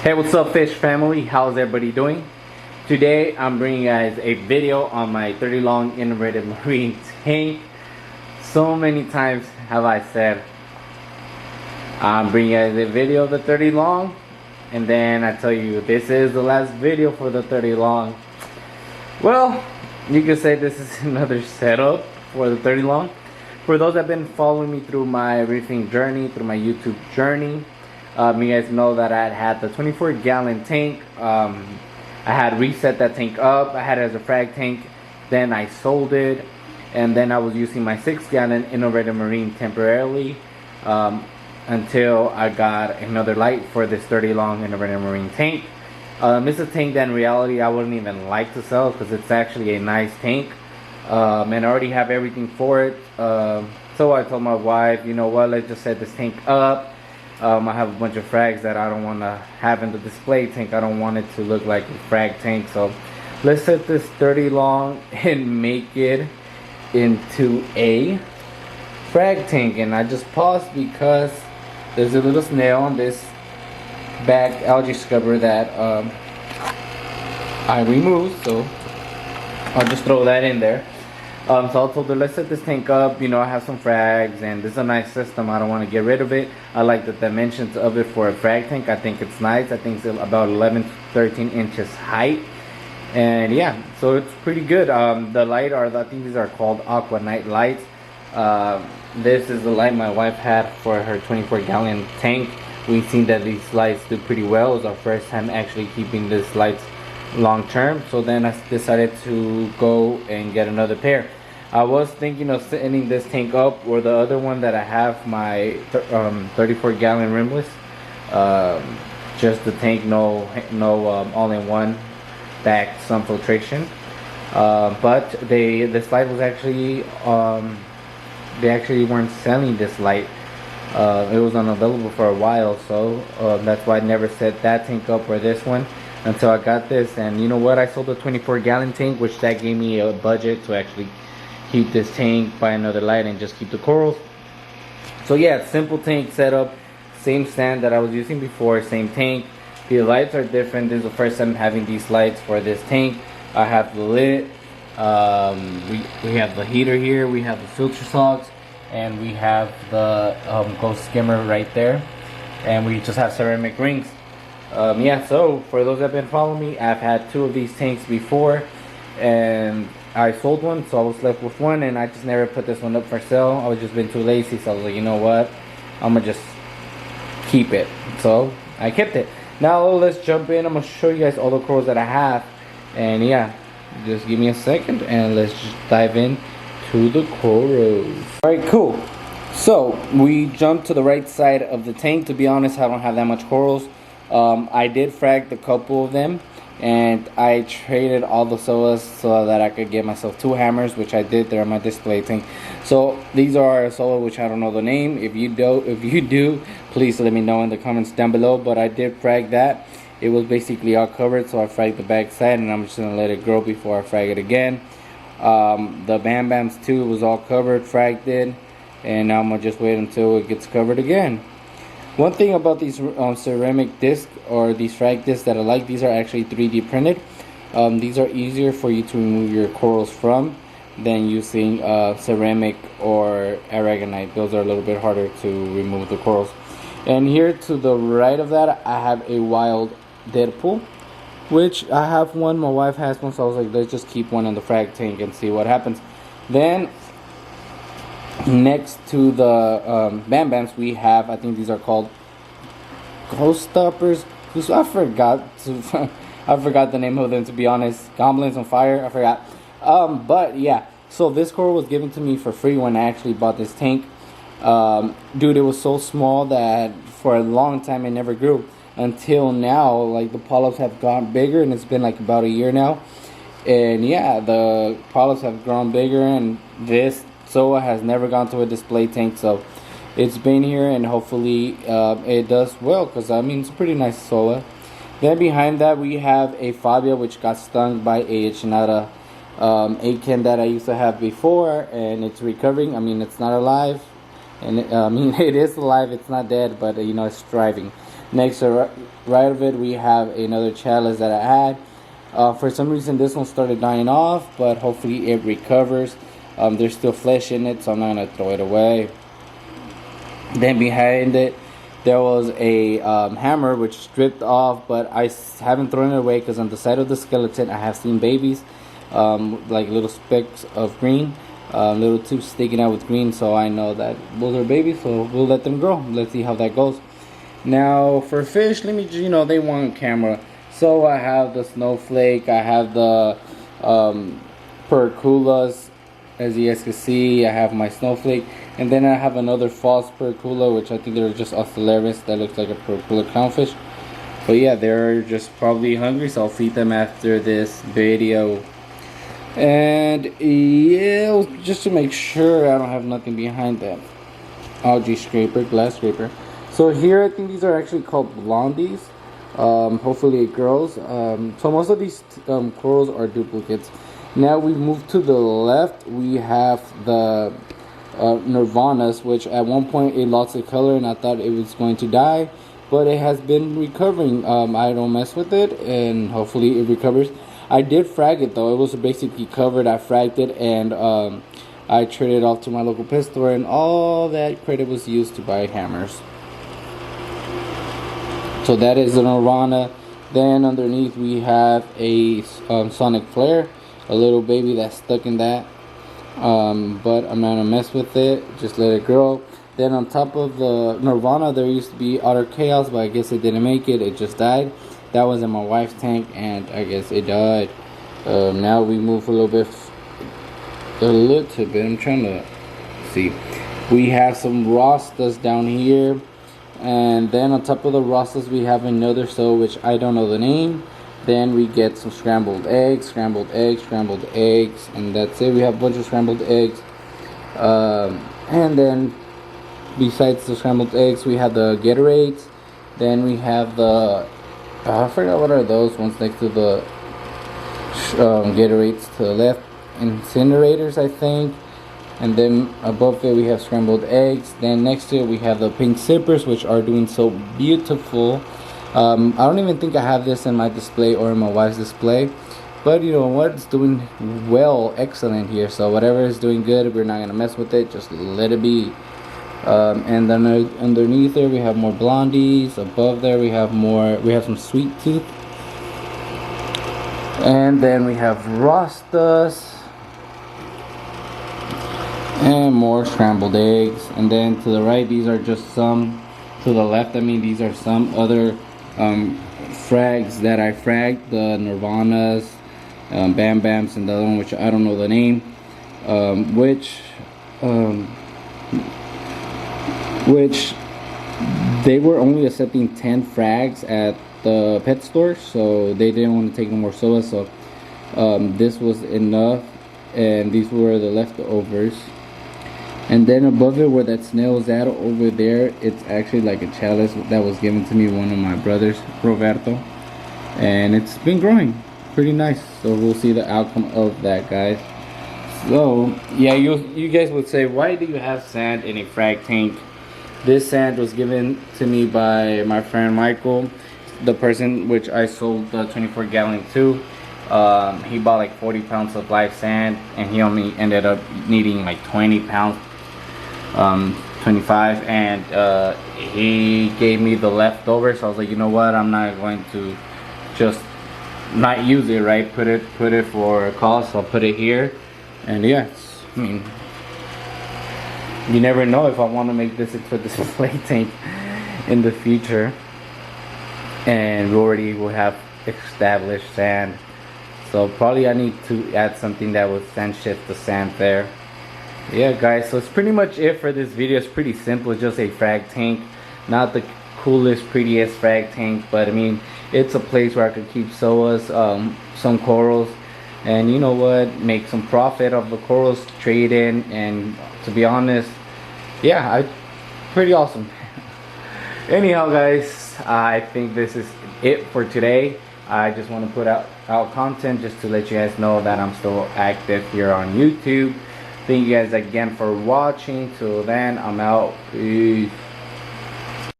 Hey, what's up, fish family? How's everybody doing? Today I'm bringing you guys a video on my 30 long integrated marine tank. So many times have I said I'm bringing you guys a video of the 30 long, and then I tell you this is the last video for the 30 long. Well, you could say this is another setup for the 30 long. For those that have been following me through my reefing journey, through my YouTube journey, you guys know that I had the 24-gallon tank. I had reset that tank up. I had it as a frag tank. Then I sold it, and then I was using my 6-gallon integrated marine temporarily until I got another light for this 30 long integrated marine tank. It's a tank that in reality I wouldn't even like to sell because it's actually a nice tank, and I already have everything for it. So I told my wife, you know what, let's just set this tank up. I have a bunch of frags that I don't want to have in the display tank. I don't want it to look like a frag tank. So let's set this 30 long and make it into a frag tank. And I just paused because there's a little snail on this back algae scrubber that I removed. So I'll just throw that in there. So I told her, let's set this tank up. You know, I have some frags and this is a nice system. I don't want to get rid of it. I like the dimensions of it for a frag tank. I think it's nice. I think it's about 11 to 13 inches height. And yeah, so it's pretty good. The light I think these are called Aqua Night lights. This is the light my wife had for her 24-gallon tank. We've seen that these lights do pretty well. It was our first time actually keeping these lights long term, so then I decided to go and get another pair. I was thinking of setting this tank up or the other one that I have, my 34-gallon rimless, just the tank, no all-in-one back sun filtration, but this light was actually they actually weren't selling this light. It was unavailable for a while, so that's why I never set that tank up or this one until I got this. And you know what, I sold the 24-gallon tank, which that gave me a budget to actually keep this tank, buy another light, and just keep the corals. So yeah, simple tank setup, same stand that I was using before, same tank. The lights are different. This is the first time having these lights for this tank. I have the lid, we have the heater here, we have the filter socks, and we have the ghost skimmer right there, and we just have ceramic rings. Yeah, so for those that have been following me, I've had 2 of these tanks before, and I sold one, so I was left with one, and I just never put this one up for sale. I was just been too lazy, so I was like, you know what, I'm gonna just keep it. So I kept it. Now let's jump in. I'm gonna show you guys all the corals that I have, and yeah, just give me a second and let's just dive in to the corals. Alright, cool. So we jumped to the right side of the tank. To be honest, I don't have that much corals. I did frag a couple of them, and I traded all the soas so that I could get myself 2 hammers, which I did. They're in my display tank. So these are a soa which I don't know the name. If you do, please let me know in the comments down below. But I did frag that. It was basically all covered, so I fragged the back side, and I'm just gonna let it grow before I frag it again. The Bam Bams too was all covered, fragged it, and now I'm gonna just wait until it gets covered again. One thing about these ceramic discs or these frag discs that I like, these are actually 3D printed. These are easier for you to remove your corals from than using ceramic or aragonite. Those are a little bit harder to remove the corals. And here to the right of that, I have a wild Deadpool, which I have one, my wife has one, so I was like, let's just keep one in the frag tank and see what happens. Then next to the Bam Bams, we have, I think these are called Ghost Stoppers. I forgot the name of them, to be honest. Goblins on Fire, I forgot. But yeah, so this coral was given to me for free when I actually bought this tank. Dude, it was so small that for a long time it never grew. Until now, like, the polyps have gotten bigger, and it's been like about a year now. And yeah, the polyps have grown bigger, and this soa has never gone to a display tank, so it's been here, and hopefully it does well, because I mean, it's a pretty nice soa. Then behind that we have a Fabia, which got stung by a Chinata akin that I used to have before, and it's recovering. I mean, it's not alive, and it is alive, it's not dead, but you know, it's thriving. Next to right of it, we have another chalice that I had. For some reason, this one started dying off, but hopefully it recovers. There's still flesh in it, so I'm not gonna throw it away. Then behind it, there was a hammer which stripped off, but I haven't thrown it away because on the side of the skeleton I have seen babies, like little specks of green, little tubes sticking out with green, so I know that those are babies, so we'll let them grow. Let's see how that goes. Now for fish, let me, they want camera, so I have the snowflake, I have the perculas, as you guys can see. I have my snowflake, and then I have another false percula, which I think they're just oscularis, that looks like a percula clownfish. But yeah, they're just probably hungry, so I'll feed them after this video. And yeah, just to make sure I don't have nothing behind that. Algae scraper, glass scraper. So here, I think these are actually called blondies. Hopefully it grows. So most of these corals are duplicates. Now we move to the left. We have the Nirvanas, which at one point it lost its color and I thought it was going to die, but it has been recovering. I don't mess with it, and hopefully it recovers. I did frag it though. It was basically covered. I fragged it, and I traded it off to my local pet store, and all that credit was used to buy hammers. So that is the Nirvana. Then underneath we have a sonic flare, a little baby that's stuck in that, but I'm not gonna mess with it, just let it grow. Then on top of the Nirvana there used to be Otter Chaos, but I guess it didn't make it, it just died. That was in my wife's tank and I guess it died. Now we move a little bit, I'm trying to see. We have some Rastas down here, and then on top of the Rastas we have another soul which I don't know the name. Then we get some scrambled eggs, and that's it. We have a bunch of scrambled eggs. And then besides the scrambled eggs, we have the Gatorades. Then we have the, I forgot what are those ones next to the Gatorades to the left. Incinerators, I think. And then above it we have scrambled eggs. Then next to it we have the pink zippers, which are doing so beautiful. I don't even think I have this in my display or in my wife's display, but you know what, it's doing well, excellent here. So whatever is doing good, we're not gonna mess with it, just let it be. And then underneath there we have more blondies. Above there we have some sweet tooth, and then we have Rastas and more scrambled eggs. And then to the right, these are just some. To the left, I mean, these are some other frags that I fragged, the Nirvanas, Bam Bams, and the other one which I don't know the name, which they were only accepting 10 frags at the pet store, so they didn't want to take no more soda, so this was enough, and these were the leftovers. And then above it, where that snail is at over there, it's actually like a chalice that was given to me, one of my brothers, Roberto, and it's been growing pretty nice. So we'll see the outcome of that, guys. So yeah, you guys would say, why do you have sand in a frag tank? This sand was given to me by my friend Michael, the person which I sold the 24-gallon to. He bought like 40 pounds of live sand, and he only ended up needing like 20 pounds, 25, and he gave me the leftover. So I was like, you know what, I'm not going to just not use it, right? Put it for a cause, so I'll put it here. And yes, I mean, you never know if I want to make this into a display tank in the future, and we already will have established sand. So probably I need to add something that will sand shift the sand there. Yeah, guys, so it's pretty much it for this video. It's pretty simple, just a frag tank. Not the coolest, prettiest frag tank, but I mean, it's a place where I could keep soas, some corals, and you know what, make some profit of the corals, trade in, and to be honest, yeah, pretty awesome. Anyhow, guys, I think this is it for today. I just want to put out content just to let you guys know that I'm still active here on YouTube. Thank you guys again for watching. Till then, I'm out. Peace.